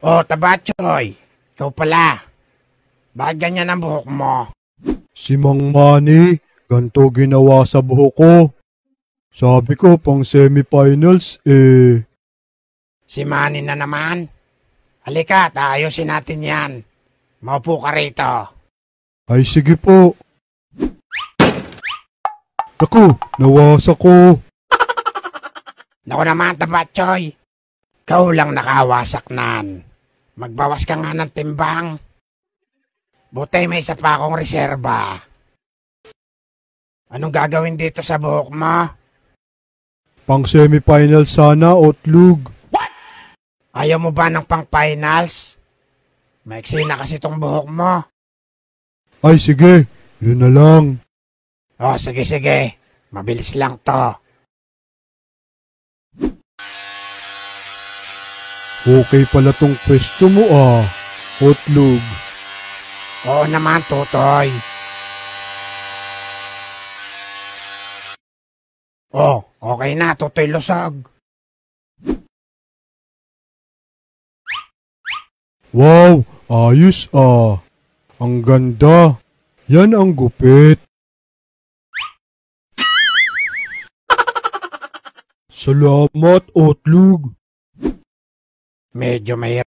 Oh, Tabatchoy. Ikaw pala. Bakit ganyan ang buhok mo? Si Mang Manny, ganito ginawa sa buhok ko. Sabi ko pang semifinals Si Manny na naman. Halika, tayosin natin yan. Maupo ka rito. Ay sige po. Naku, nawasak ko. Naku naman, Tabatchoy. Ikaw lang nakawasak nan. Magbawas ka nga ng timbang. Buti may isa pa akong reserba. Anong gagawin dito sa buhok mo? Pang semifinals sana, Otlug. Ayaw mo ba ng pang-finals? Maiksi na kasi tong buhok mo. Ay sige, yun na lang. Oh, sige. Mabilis lang to. Okay pala tong pwesto mo Otlug. Oo naman, Tutoy. Oh, okay na, Tutoy Lusog. Wow, ayos Ang ganda. Yan ang gupit. Salamat, Otlug. Medyo may